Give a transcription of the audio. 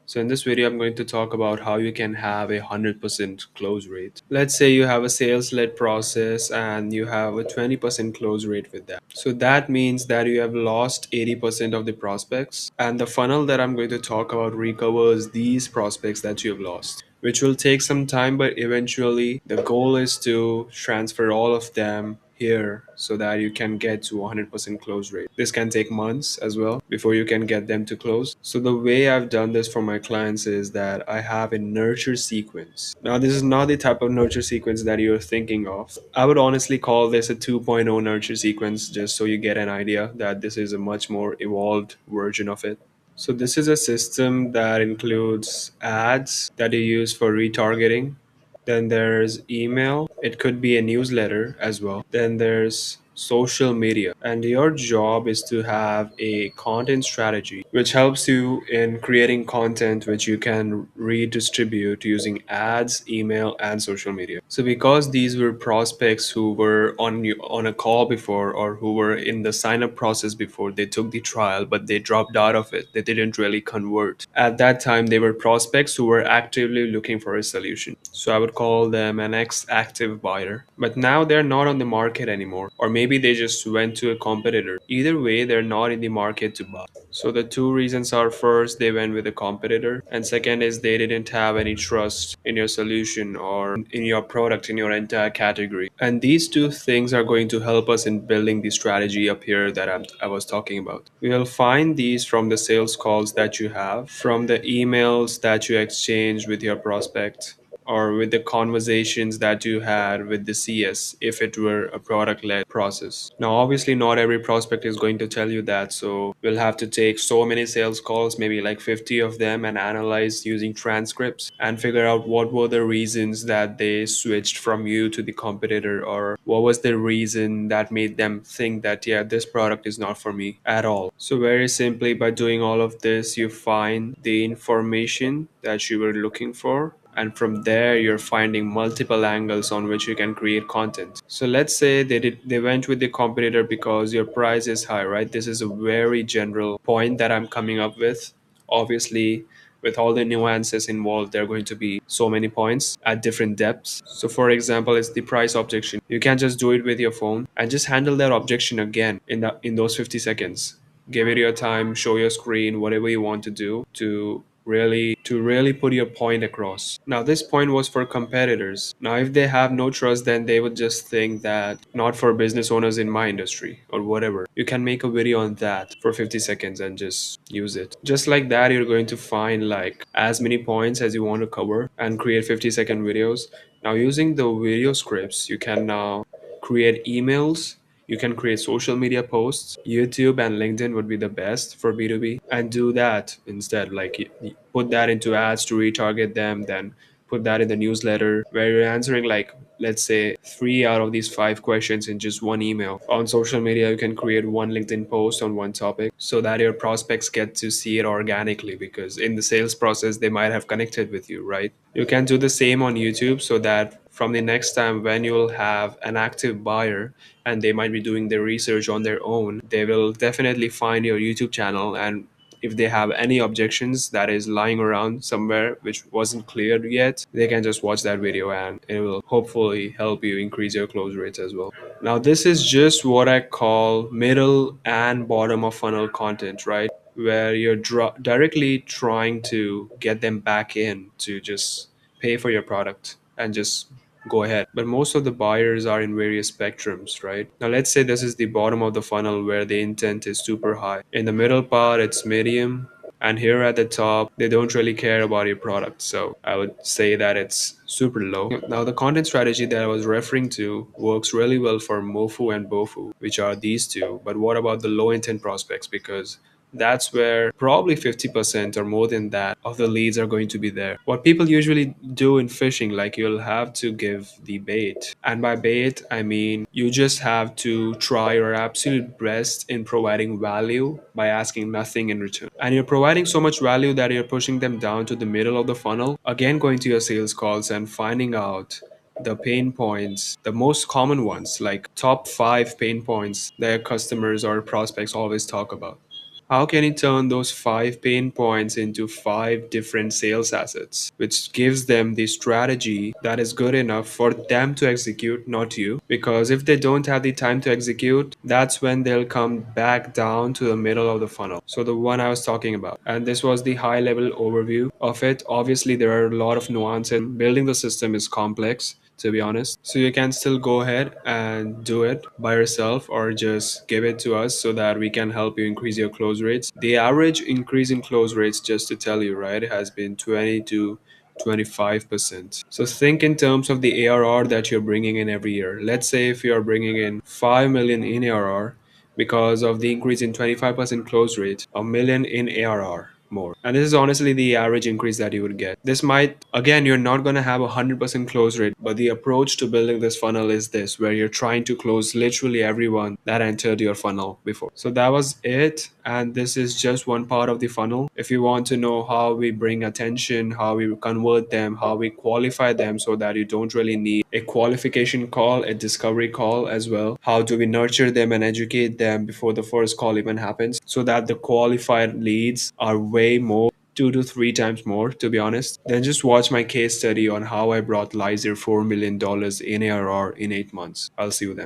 So in this video, I'm going to talk about how you can have a 100% close rate. Let's say you have a sales-led process and you have a 20% close rate with that. So that means that you have lost 80% of the prospects, and the funnel that I'm going to talk about recovers these prospects that you have lost, which will take some time, but eventually the goal is to transfer all of them here so that you can get to 100% close rate. This can take months as well before you can get them to close. So the way I've done this for my clients is that I have a nurture sequence. Now, this is not the type of nurture sequence that you're thinking of. I would honestly call this a 2.0 nurture sequence, just so you get an idea that this is a much more evolved version of it. So this is a system that includes ads that you use for retargeting. Then there's email. It could be a newsletter as well. Then there's social media. And your job is to have a content strategy which helps you in creating content which you can redistribute using ads, email, and social media. So because these were prospects who were on a call before, or who were in the sign up process before, they took the trial but they dropped out of it. They didn't really convert. At that time, they were prospects who were actively looking for a solution. So I would call them an ex-active buyer. But now they're not on the market anymore, or maybe they just went to a competitor. Either way, they're not in the market to buy. So the two reasons are: first, they went with a competitor, and second is they didn't have any trust in your solution or in your product, in your entire category. And these two things are going to help us in building the strategy up here that I was talking about. We will find these from the sales calls that you have, from the emails that you exchange with your prospect, or with the conversations that you had with the CS if it were a product led process. Now, obviously, not every prospect is going to tell you that, so we'll have to take so many sales calls, maybe like 50 of them, and analyze using transcripts and figure out what were the reasons that they switched from you to the competitor, or what was the reason that made them think that, yeah, this product is not for me at all. So, very simply, by doing all of this, you find the information that you were looking for, and from there you're finding multiple angles on which you can create content. So let's say they went with the competitor because your price is high, right? This is a very general point that I'm coming up with. Obviously, with all the nuances involved, there are going to be so many points at different depths. So for example, it's the price objection. You can just do it with your phone and just handle that objection again in those 50 seconds. Give it your time, show your screen, whatever you want to do to really put your point across. Now, this point was for competitors. Now, if they have no trust, then they would just think that not for business owners in my industry or whatever. You can make a video on that for 50 seconds and just use it. Just like that, you're going to find like as many points as you want to cover and create 50-second videos. Now, using the video scripts, you can now create emails. You can create social media posts. YouTube and LinkedIn would be the best for B2B, and do that instead. Like put that into ads to retarget them, then put that in the newsletter where you're answering, like, let's say 3 out of these 5 questions in just one email. On social media, you can create one LinkedIn post on one topic so that your prospects get to see it organically, because in the sales process they might have connected with you, right? You can do the same on YouTube so that from the next time when you'll have an active buyer and they might be doing their research on their own, they will definitely find your YouTube channel, and if they have any objections that is lying around somewhere which wasn't cleared yet, they can just watch that video and it will hopefully help you increase your close rates as well. Now, this is just what I call middle and bottom of funnel content, right? Where you're directly trying to get them back in to just pay for your product and just go ahead. But most of the buyers are in various spectrums, right? Now, let's say this is the bottom of the funnel where the intent is super high. In the middle part, it's medium. And here at the top, they don't really care about your product. So I would say that it's super low. Now, the content strategy that I was referring to works really well for MOFU and BOFU, which are these two. But what about the low intent prospects? Because that's where probably 50% or more than that of the leads are going to be there. What people usually do in phishing, like, you'll have to give the bait. And by bait, I mean you just have to try your absolute best in providing value by asking nothing in return. And you're providing so much value that you're pushing them down to the middle of the funnel. Again, going to your sales calls and finding out the pain points, the most common ones, like top 5 pain points that customers or prospects always talk about. How can you turn those five pain points into five different sales assets, which gives them the strategy that is good enough for them to execute, not you? Because if they don't have the time to execute, that's when they'll come back down to the middle of the funnel. So the one I was talking about. And this was the high level overview of it. Obviously, there are a lot of nuances. Building the system is complex, to be honest. So you can still go ahead and do it by yourself or just give it to us so that we can help you increase your close rates. The average increase in close rates, just to tell you, right, has been 20 to 25%. So think in terms of the ARR that you're bringing in every year. Let's say if you're bringing in 5 million in ARR, because of the increase in 25% close rate, a million in ARR more. And this is honestly the average increase that you would get. This might, again, you're not going to have a 100% close rate, but the approach to building this funnel is this, where you're trying to close literally everyone that entered your funnel before. So that was it. And this is just one part of the funnel. If you want to know how we bring attention, how we convert them, how we qualify them so that you don't really need a qualification call, a discovery call as well. How do we nurture them and educate them before the first call even happens so that the qualified leads are way more, 2 to 3 times more, to be honest. Then just watch my case study on how I brought Lizer $4 million in ARR in 8 months. I'll see you then.